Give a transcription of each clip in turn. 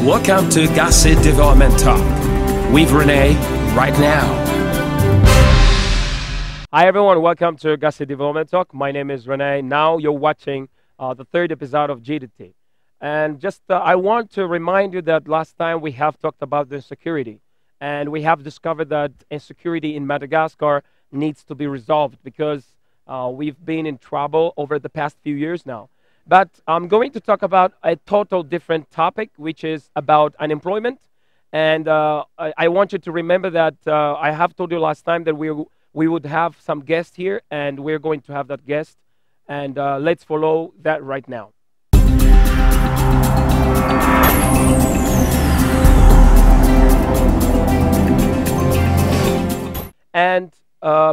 Welcome to Gdt Development Talk with Renee right now. Hi everyone, welcome to Gdt Development Talk. My name is Renee. Now you're watching the third episode of Gdt. And just I want to remind you that last time we have talked about the insecurity. And we have discovered that insecurity in Madagascar needs to be resolved because we've been in trouble over the past few years now. But I'm going to talk about a total different topic, which is about unemployment. And I want you to remember that I have told you last time that we would have some guests here, and we're going to have that guest. And let's follow that right now. And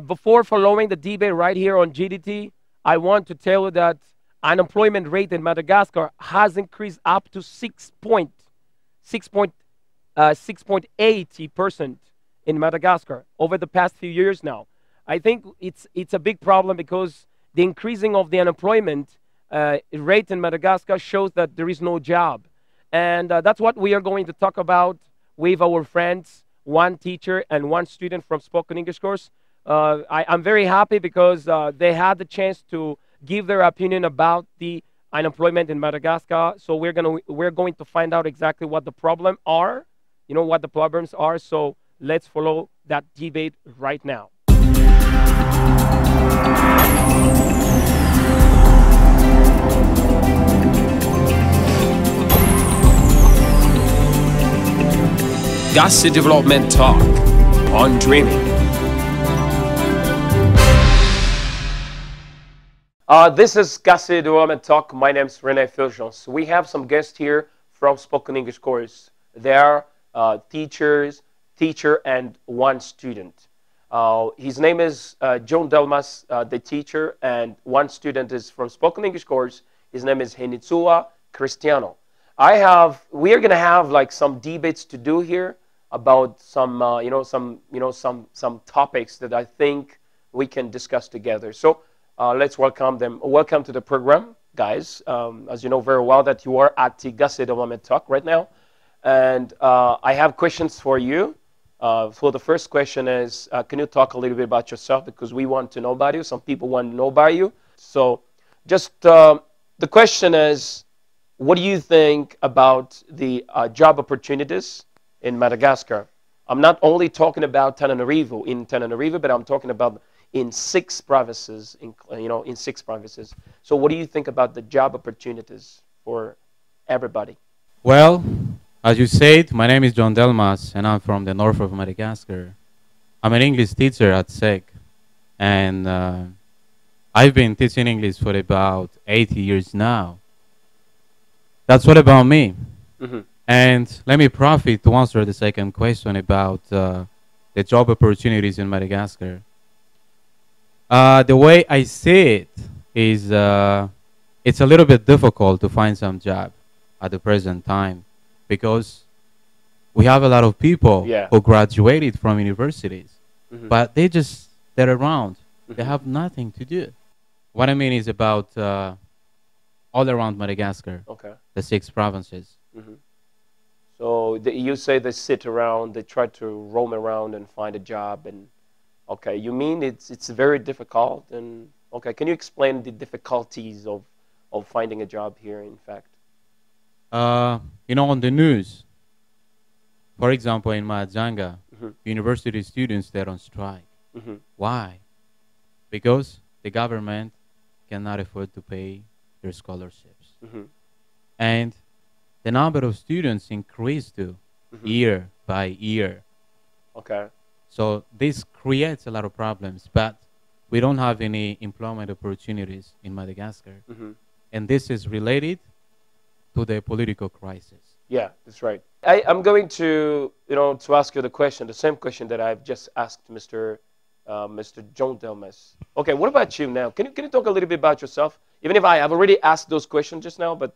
before following the debate right here on GDT, I want to tell you that unemployment rate in Madagascar has increased up to 6.80% in Madagascar over the past few years now. I think it's a big problem because the increasing of the unemployment rate in Madagascar shows that there is no job. And that's what we are going to talk about with our friends, one teacher and one student from spoken English course. I'm very happy because they had the chance to give their opinion about the unemployment in Madagascar. So we're going to find out exactly what the problem are, what the problems are. So let's follow that debate right now. Gdt Development Talk on Dreaming. This is Gdt Development Talk. My name is René Fulgence. We have some guests here from spoken English course. They are teacher, and one student. His name is John Delmas, the teacher, and one student is from spoken English course. His name is Henitsua Cristiano. We are going to have like some debates to do here about some topics that I think we can discuss together. So let's welcome them. Welcome to the program, guys. As you know very well that you are at the Gdt Development Talk right now. And I have questions for you. So the first question is, can you talk a little bit about yourself? Because we want to know about you. Some people want to know about you. So just the question is, what do you think about the job opportunities in Madagascar? I'm not only talking about Tananarivo, but I'm talking about in 6 provinces, in 6 provinces. So what do you think about the job opportunities for everybody? Well, as you said, my name is John Delmas, and I'm from the north of Madagascar. I'm an English teacher at SEC, and I've been teaching English for about 80 years now. That's what about me. Mm-hmm. And let me profit to answer the second question about the job opportunities in Madagascar. The way I see it is it's a little bit difficult to find some job at the present time because we have a lot of people who graduated from universities, but they're around. They have nothing to do. What I mean is about all around Madagascar, the 6 provinces. So you say they sit around, they try to roam around and find a job, and you mean it's very difficult, and can you explain the difficulties of finding a job here, in fact? On the news, for example, in Mahajanga, university students, they're on strike. Why? Because the government cannot afford to pay their scholarships. And the number of students increased year by year. So this creates a lot of problems, but we don't have any employment opportunities in Madagascar. And this is related to the political crisis. Yeah, that's right. I'm going to ask you the same question that I've just asked Mr. John Delmas. Okay, what about you now? Can you talk a little bit about yourself? Even if I've already asked those questions just now, but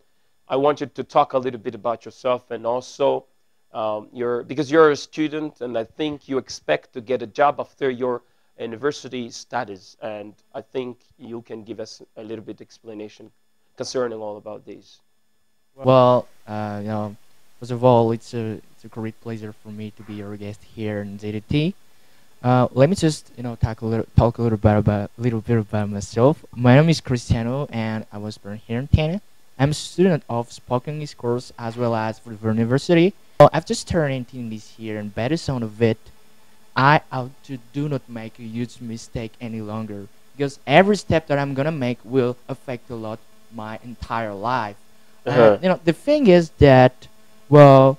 I want you to talk a little bit about yourself, and also because you're a student, and I think you expect to get a job after your university studies, and I think you can give us a little bit explanation concerning all about these. Well, First of all, it's a great pleasure for me to be your guest here in Gdt. Let me just talk a little bit about myself. My name is Cristiano, and I was born here in Canada. I'm a student of spoken English course as well as for the university. Well, I've just turned 18 this year, and by the sound of it, I ought to do not make a huge mistake any longer because every step that I'm gonna make will affect a lot my entire life. The thing is that, well,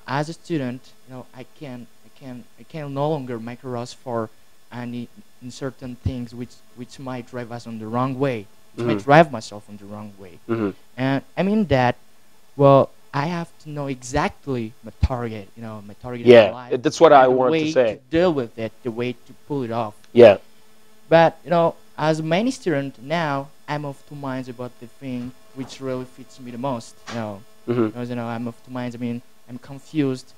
as a student, I can no longer make a rush for any in certain things which might drive us on the wrong way, which might drive myself on the wrong way. And I mean that, well, I have to know exactly my target in Yeah, life, that's what I and the wanted to way say. to deal with it, the way to pull it off. Yeah. But as a many student now, I'm of two minds about the thing which really fits me the most. Because I'm of two minds. I mean, I'm confused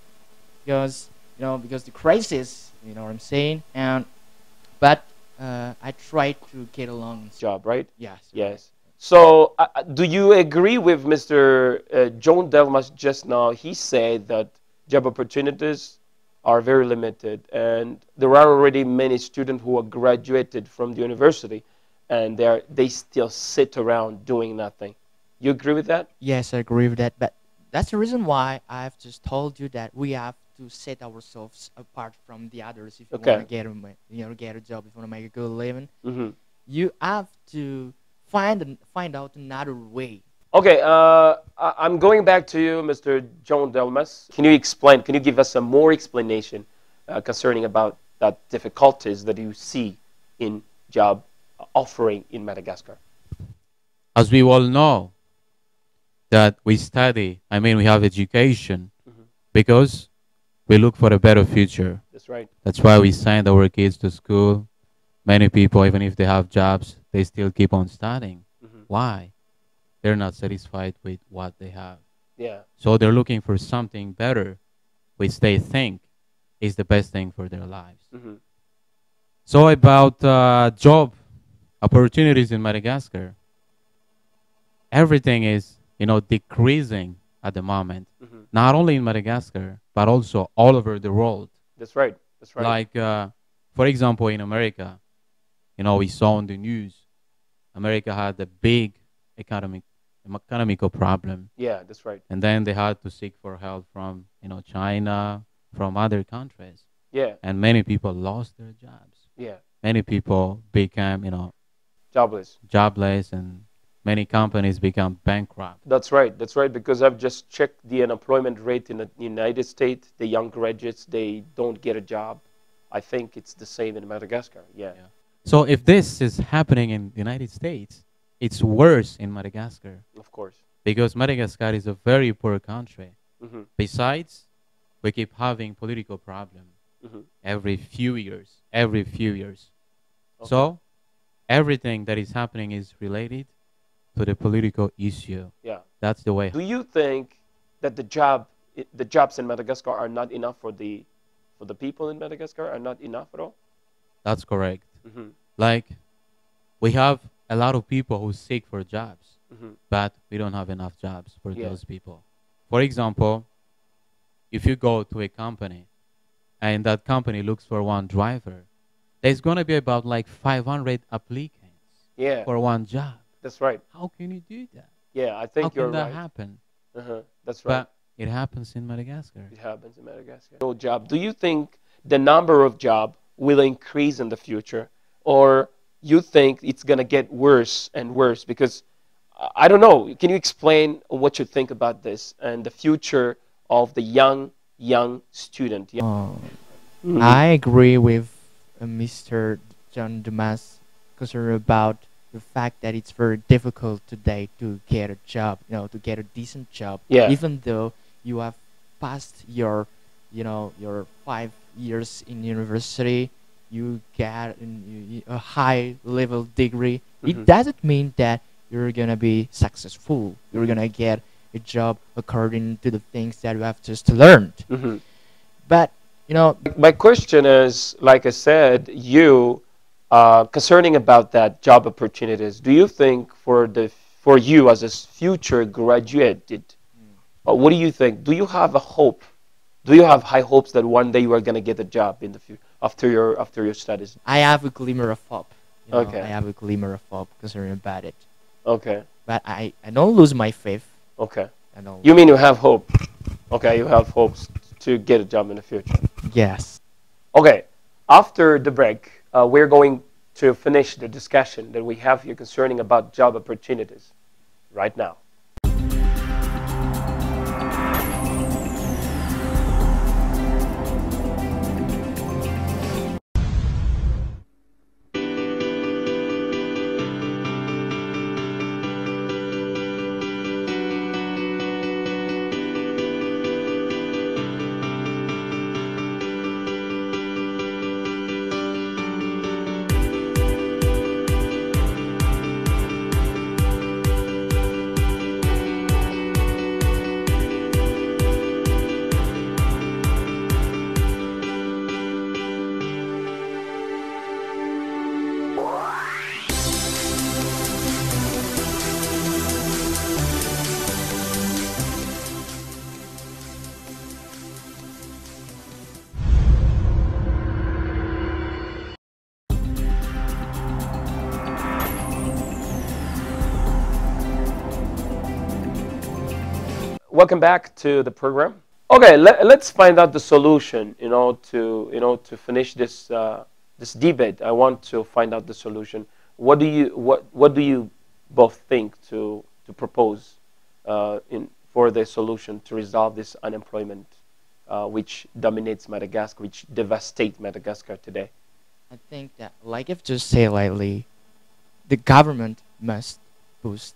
because because the crisis. You know what I'm saying? But I try to get along. Job, right? Yes. Yes. So, do you agree with Mr. John Delmas just now? He said that job opportunities are very limited, and there are already many students who are graduated from the university, and they still sit around doing nothing. You agree with that? Yes, I agree with that. But that's the reason why I've just told you that we have to set ourselves apart from the others if you Okay. want to get a job, if you want to make a good living. Mm-hmm. You have to find out another way. Okay, I'm going back to you, Mr. John Delmas. Can you explain? Can you give us some more explanation concerning about that difficulties that you see in job offering in Madagascar? As we all know, that we study, I mean, we have education because we look for a better future. That's right. That's why we send our kids to school. Many people, even if they have jobs, they still keep on studying. Why? They're not satisfied with what they have. Yeah. So they're looking for something better, which they think is the best thing for their lives. So about job opportunities in Madagascar, everything is, decreasing at the moment. Not only in Madagascar, but also all over the world. That's right. That's right. Like, for example, in America, we saw on the news, America had a big economical problem. Yeah, that's right. And then they had to seek for help from, China, from other countries. Yeah. And many people lost their jobs. Yeah. Many people became, Jobless. jobless, and many companies become bankrupt. That's right. That's right. Because I've just checked the unemployment rate in the United States. The young graduates, they don't get a job. I think it's the same in Madagascar. Yeah. So if this is happening in the United States, it's worse in Madagascar Of course. because Madagascar is a very poor country. Mm-hmm. Besides, we keep having political problems every few years. Okay. So everything that is happening is related to the political issue. Yeah. That's the way. Do you think that the jobs in Madagascar are not enough for the people in Madagascar? Are not enough at all? That's correct. Mm-hmm. Like, we have a lot of people who seek for jobs, Mm-hmm. but we don't have enough jobs for Yeah. those people. For example, if you go to a company and that company looks for one driver, there's going to be about like 500 applicants Yeah. for one job. That's right. How can you do that? Yeah, I How think can you're that right. happen? That's right. But it happens in Madagascar. It happens in Madagascar. No job. Do you think the number of job will increase in the future, or you think it's gonna get worse and worse? Because I don't know. Can you explain what you think about this and the future of the young student? I agree with Mr. John Dumas concerned about the fact that it's very difficult today to get a job, to get a decent job. Yeah. Even though you have passed your 5 years in university, you get a high level degree. It doesn't mean that you're gonna be successful. You're gonna get a job according to the things that you have just learned. But My question is, like I said, concerning about that job opportunities, do you think for you as a future graduate What do you think? Do you have a hope? Do you have high hopes that one day you are going to get a job in the future after your studies? I have a glimmer of hope. You know, Okay. I have a glimmer of hope concerning about it. Okay. But I don't lose my faith. Okay. I don't. You mean you have hope? Okay, you have hopes to get a job in the future. Yes. Okay. After the break, we're going to finish the discussion that we have here concerning about job opportunities right now. Welcome back to the program. Okay, let's find out the solution. To finish this debate, I want to find out the solution. What do you both think to propose for the solution to resolve this unemployment, which dominates Madagascar, which devastates Madagascar today? I think that, like I've just said lately, the government must boost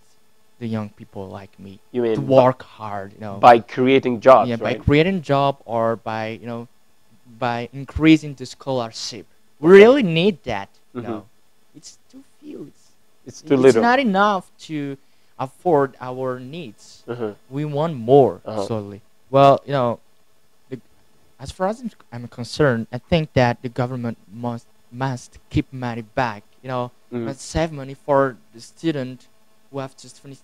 the young people like me You mean to work hard. You know, by creating jobs, yeah, right? by creating job or by by increasing the scholarship. We really need that. You Mhm. know, it's too few. It's too It's little. not enough to afford our needs. Mhm. We want more Uh-huh. solely. Well, the, as far as I'm concerned, I think that the government must keep money back. Mhm. Must save money for the student who have just finished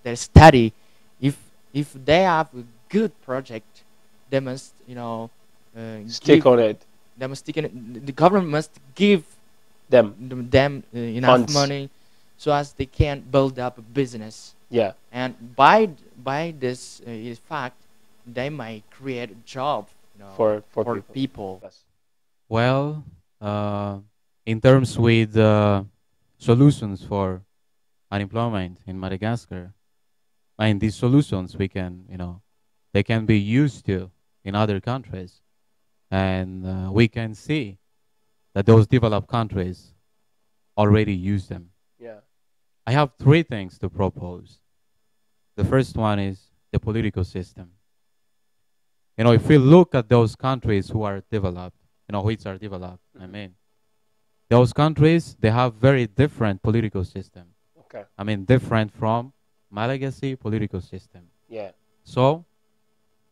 their study. If they have a good project, they must Stick on it. they must stick in it. The government must give Them. them enough Funds. money so as they can build up a business. Yeah. And by this fact, they might create a job For for people. people. Yes. Well, in terms with solutions for unemployment in Madagascar, and these solutions they can be used to in other countries, and we can see that those developed countries already use them. Yeah. I have three things to propose. The first one is the political system. If we look at those countries who are developed, which are developed, I mean, those countries, they have very different political system. Okay. I mean, different from Malagasy political system. Yeah. So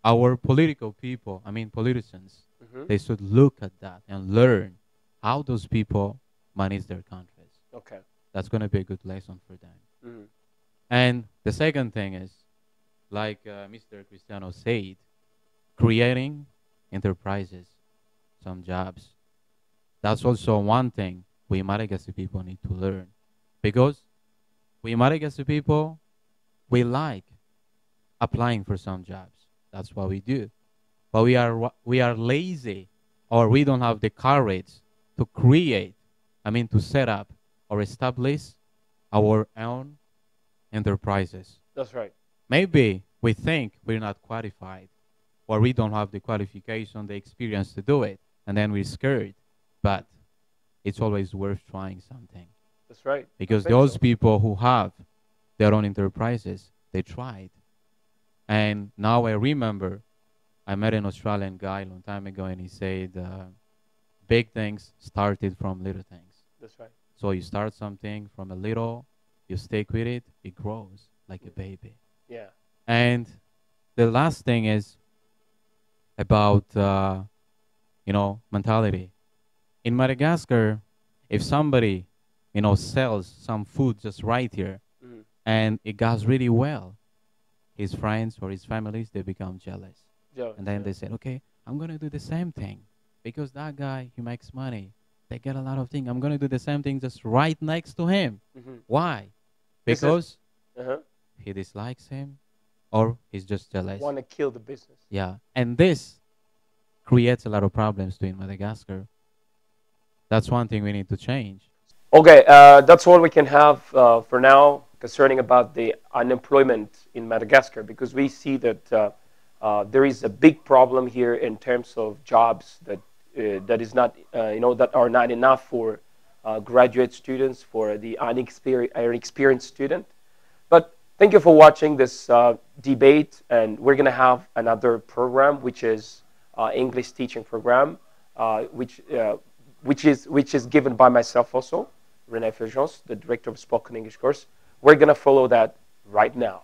our political people, I mean, politicians, Mhm. they should look at that and learn how those people manage their countries. Okay. That's going to be a good lesson for them. Mhm. And the second thing is, like Mr. Cristiano said, creating enterprises, some jobs. That's also one thing we Madagascar people need to learn. Because we Madagascar people, we like applying for some jobs. That's what we do. But we are lazy, or we don't have the courage to create, to set up or establish our own enterprises. That's right. Maybe we think we're not qualified, or we don't have the qualification, the experience to do it, and then we're scared. But it's always worth trying something. That's right. Because I think those so. people who have their own enterprises, they tried. And now I remember I met an Australian guy a long time ago, and he said, big things started from little things. That's right. So you start something from a little, you stick with it, it grows like a baby. Yeah. And the last thing is about, mentality. In Madagascar, if somebody, sells some food just right here, Mhm. and it goes really well, his friends or his families, they become jealous. Jealous, And then yeah. they said, okay, I'm going to do the same thing because that guy, he makes money. They get a lot of things. I'm going to do the same thing just right next to him. Why? This is- Because Uh-huh. he dislikes him or he's just jealous. Want to kill the business. Yeah. And this creates a lot of problems too in Madagascar. That's one thing we need to change. Okay, that's all we can have for now concerning about the unemployment in Madagascar, because we see that there is a big problem here in terms of jobs that is not that are not enough for graduate students, for the inexperienced student. But thank you for watching this debate, and we're gonna have another program which is English teaching program, which is given by myself also, René Fulgence, the director of spoken English course. We're gonna follow that right now.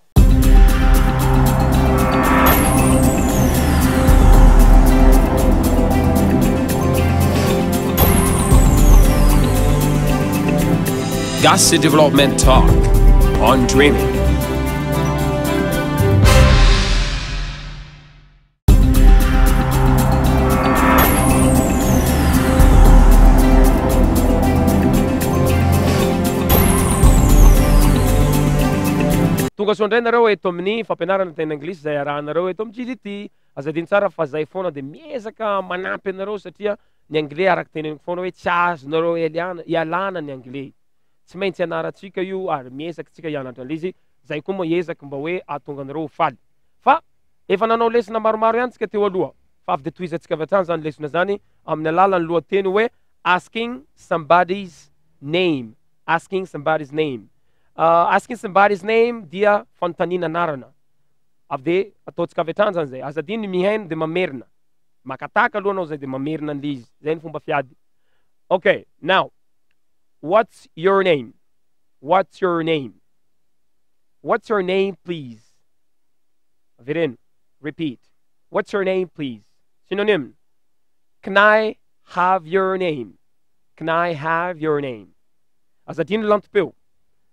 Gdt Development Talk on Dreaming. Tonga soa indray nareo eto amin'ny fampianarana tena anglisy zay arahanareo eto amin'ny GDT. Azadiny tsara fa zay foana dia miezaka manampy anareo satria ny anglais araka teneniko foana hoe tsy azonareo ialana ny anglais. Tsy maintsy ianarantsika io ary miezaka tsika hianatra an'izy. Zay koa moa ezaka mba hoe ahatonga anareo ho faly. Fa efa nanao lesona maromaro ihany tsika teo aloha. Fa avy dia tohizantsika avy hatrany zany lesona zany amin'ny alalan'ny lohateny hoe asking somebody's name. Asking somebody's name. Asking somebody's name dia fanontaniana anarana. Avy dia ataontsika avy hatrany zany zay. Azadiny mihaino dia mamerina. Makataka aloha anao zay dia mamerina an'ilay izy. Zay ny fomba fiady. Okay, now, what's your name? What's your name? What's your name, please? Viren, repeat. What's your name, please? Synonym. Can I have your name? Can I have your name? Azadiny lantopeo.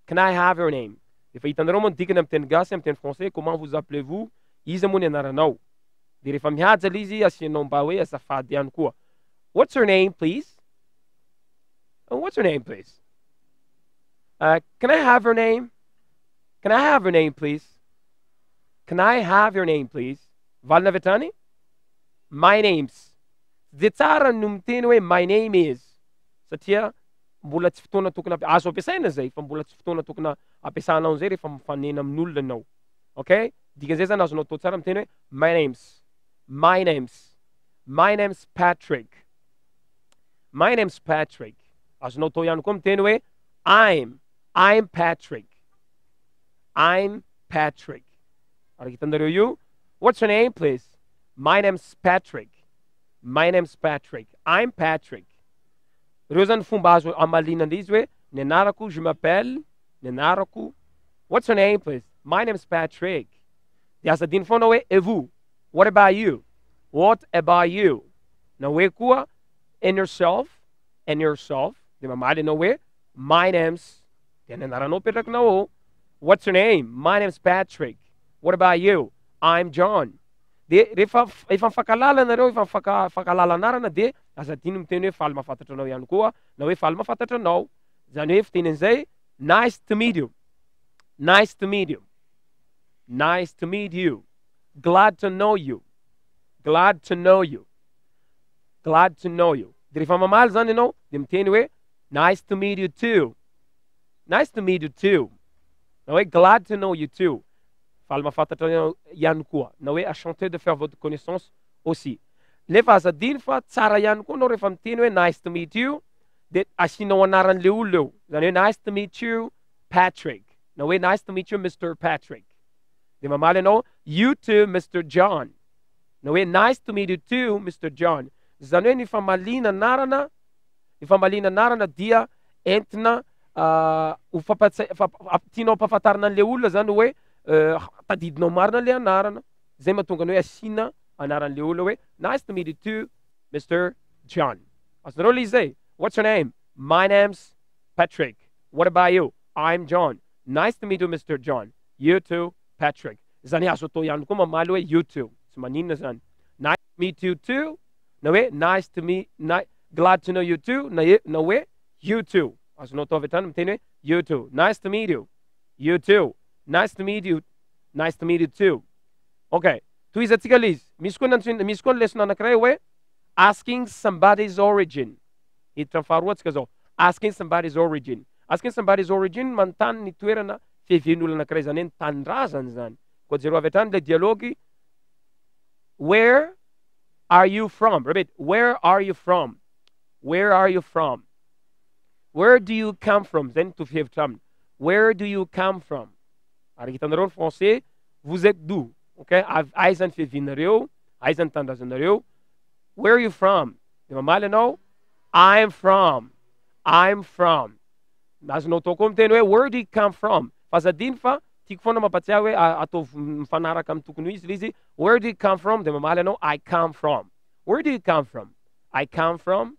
Can I have your name? Efa hitanareo moa ny dikany amin'ny teny gasy amin'ny teny français, comment vous appelez-vous? Iza moa ny anaranao. Dia rehefa mihaja izy asianao mba hoe azafady ihany koa. What's your name, please? What's your name, please? Can I have your name? Can I have your name, please? Can I have your name, please? Valina vetany? My name's. Dia tsara no miteny hoe my name is. Satria mbola tsy fotoana tokony azo ampiasaina zay, fa mbola tsy fotoana tokony ampiasanao zay rehefa mifanena amin'olona anao. Okay? Dikan'izay zany azonao atao tsara miteny hoe my name's. My name's. My name's Patrick. My name's Patrick. Azonao atao ihany koa miteny hoe I'm Patrick. I'm Patrick. Araka hitanareo io. What's your name, please? My name's Patrick. My name's Patrick. I'm Patrick. Reo zany fomba azo amalinana izy hoe ny anarako je m'appelle, ny anarako. What's your name, please? My name's Patrick. Dia azadiny foana hoe et vous? What about you? What about you? Na hoe koa and yourself, and yourself. Dia mamaly anao hoe my name's. Dia ny anaranao petrakinao. What's your name? My name's Patrick. What about you? I'm John. Dia rehefa efa mifankalala nareo, efa mifankalala anarana dia azadiny miteny hoe faly mahafantatra anao ihany koa, na hoe faly mahafantatra anao. Zany hoe fitenin'izay, nice to meet you. Nice to meet you. Nice to meet you. Glad to know you. Glad to know you. Glad to know you. Dia rehefa mamaly zany ianao, dia miteny hoe nice to meet you too. Nice to meet you too. Na hoe glad to know you too. Faly mahafantatra ihany koa. Na hoe enchanté de faire votre connaissance aussi. Nefa azadiny fa tsara ihany koa anao rehefa miteny hoe nice to meet you, dia asianao anaran'le olona eo. Zany hoe nice to meet you, Patrick. Na hoe nice to meet you, Mr. Patrick. Dia mamaly anao, you too, Mr. John. Na hoe nice to meet you too, Mr. John. Zany hoe ny famaliana anarana dia entina tianao ampahafantarina an'le olona zany hoe tadidinao marina le anarana. Zay mahatonga hoe asiana anaran'le olona hoe nice to meet you too, Mr. John. Azonareo le izay. What's your name? My name's Patrick. What about you? I'm John. Nice to meet you, Mr. John. You too, Patrick. Zany azo atao ihany koa mamaly hoe you too. Tsy maninona zany. Nice to meet you too. Na hoe nice to meet, glad to know you too. Na hoe you too. Azonao atao avy hatrany miteny hoe you too. Nice to meet you. You too. Nice to meet you. Nice to meet you too. Okay. Tohizatsika lizy. Misy koa ny lesson anankiray hoe asking somebody's origin. Hiditra amin'ny faharoa antsika zao. Asking somebody's origin. Asking somebody's origin manontany ny toerana fiheven'olona anankiray zany hoe ny tanindrazany zany. Koa jereo avy hatrany le dialogue. Where are you from? Repeat. Where are you from? Where are you from? Where do you come from? Zany tofihevitra aminy. Where do you come from? Ary hitanareo ny français, vous êtes d'où? Okay? Aiza ny fihevinareo? Aiza ny tandrazanareo? Where are you from? De mamaly anao, I'm from. I'm from. Azonao atao koa miteny hoe where do you come from? Fa zadiny fa tiako foana mampatsiahy hoe atao mifanaraka amin'ny tokony ho izy le izy. Where do you come from? De mamaly anao, I come from. Where do you come from? I come from.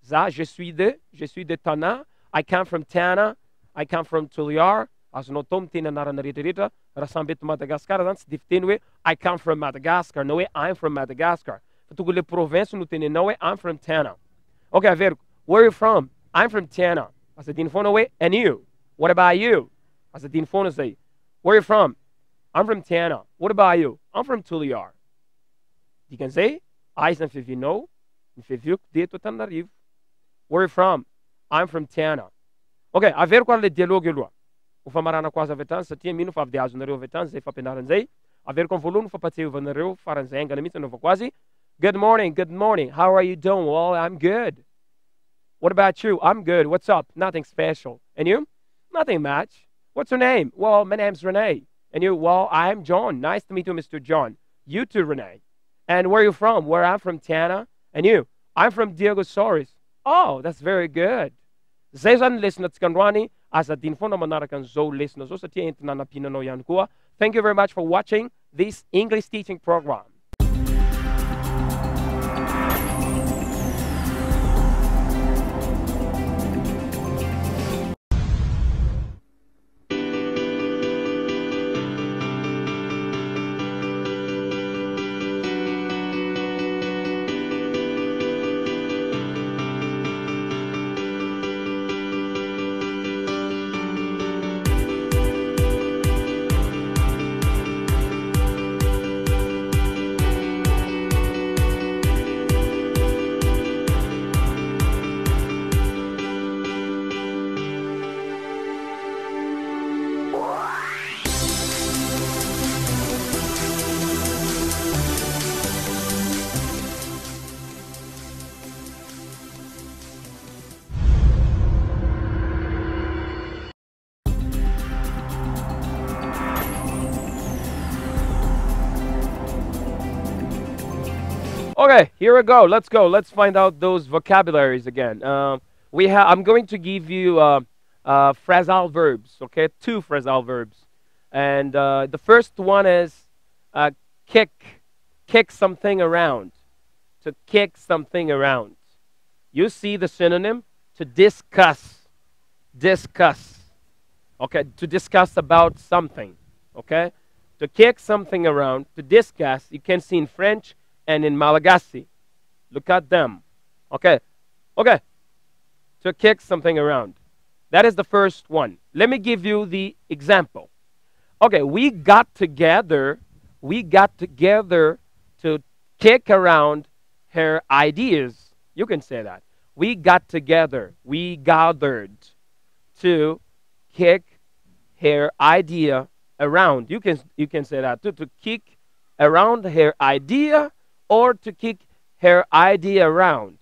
Za, je suis de Tana. I come from Tana. I come from Tuliar. Azonao atao miteny anarana rehetrarehetra. Raha samby eto Madagascar zany tsy de fiteny hoe I come from Madagascar na hoe I'm from Madagascar. Fa tokony le province no tenenao hoe I'm from Tana. Okay, averiko. Where are you from? I'm from Tana. Asadiny foana hoe and you? What about you? Asadiny foana zay. Where are you from? I'm from Tana. What about you? I'm from Tuliar. Dikan'izay, aiza ny fihevinao? Ny fiheviako deto Antananarivo. Where are you from? I'm from Tana. Okay, averiko ary le dialogue aloha. Ho famaranako azy avy hatrany satria mino fa avy de azonareo avy hatrany zay fampianaran'izay. Averiko amin'ny voalohany fampatsiavanareo faran'izay aingana mihitsy anaovako azy. Good morning, good morning. How are you doing? Well, I'm good. What about you? I'm good. What's up? Nothing special. And you? Nothing much. What's your name? Well, my name's Renee. And you? Well, I'm John. Nice to meet you, Mr. John. You too, Renee. And where are you from? Where I'm from, Tana. And you? I'm from Diogosaurus. Oh, that's very good. Zay zany lesson atsika androany. Azadiny foana manaraka an'izao lesson zao satria entina anampinanao ihany koa. Thank you very much for watching this English teaching program. Okay, here we go. Let's go. Let's find out those vocabularies again. I'm going to give you phrasal verbs. Okay, 2 phrasal verbs, and the first one is kick something around. To kick something around. You see the synonym to discuss. Discuss. Okay, to discuss about something. Okay, to kick something around. To discuss. You can see in French and in Malagasy. Look at them. Okay. Okay. To kick something around. That is the first one. Let me give you the example. Okay, we got together to kick around her ideas. You can say that. We got together. We gathered to kick her idea around. You can say that too. To kick around her idea, or to kick her idea around.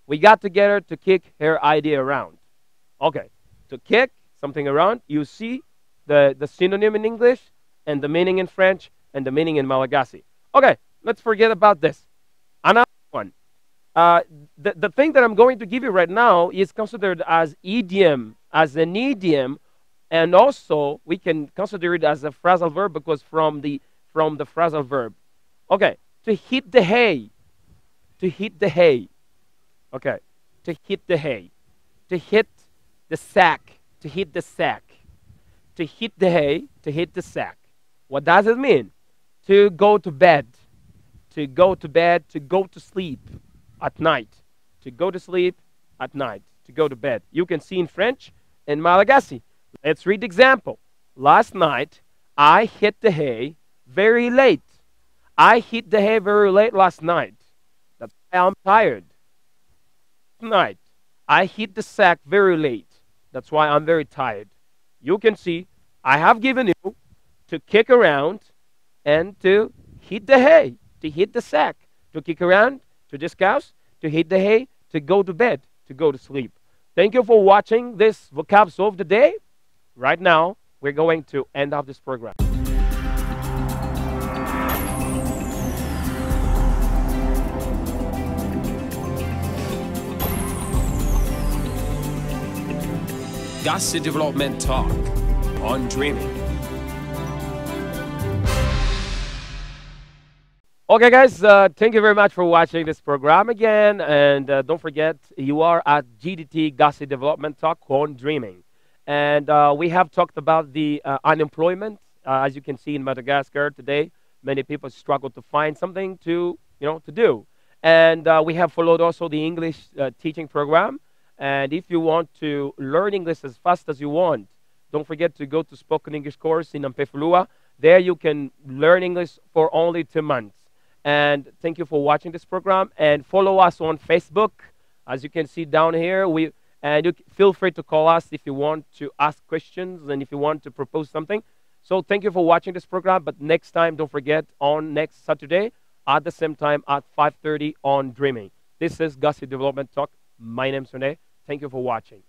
We got together to kick her idea around. Okay, to kick something around, you see the synonym in English and the meaning in French and the meaning in Malagasy. Okay, let's forget about this. Another one. The thing that I'm going to give you right now is considered as idiom, as an idiom, and also we can consider it as a phrasal verb because from the phrasal verb. Okay. To hit the hay. To hit the hay. Okay. To hit the hay. To hit the sack. To hit the sack. To hit the hay. To hit the sack. What does it mean? to go to bed, to go to bed, to go to sleep at night, to go to sleep at night, to go to bed. You can see in French in Malagasy. Let's read the example. Last night, I hit the hay very late. I hit the hay very late last night. That's why I'm tired. Night, I hit the sack very late. That's why I'm very tired. You can see I have given you to kick around and to hit the hay, to hit the sack, to kick around, to discuss, to hit the hay, to go to bed, to go to sleep. Thank you for watching this vocab solve the day. Right now, we're going to end up this program. Gdt Development Talk on Dreaming. Okay, guys, thank you very much for watching this program again. And don't forget, you are at Gdt Development Talk on Dreaming. And we have talked about the unemployment. As you can see in Madagascar today, many people struggle to find something to do. And we have followed also the English teaching program. And if you want to learn English as fast as you want, don't forget to go to Spoken English course in Ampefulua. There you can learn English for only 2 months. And thank you for watching this program. And follow us on Facebook. As you can see down here, you feel free to call us if you want to ask questions and if you want to propose something. So thank you for watching this program. But next time, don't forget, on next Saturday at the same time at 5:30 on Dreaming. This is Gdt Development Talk. My name's Rene. Thank you for watching.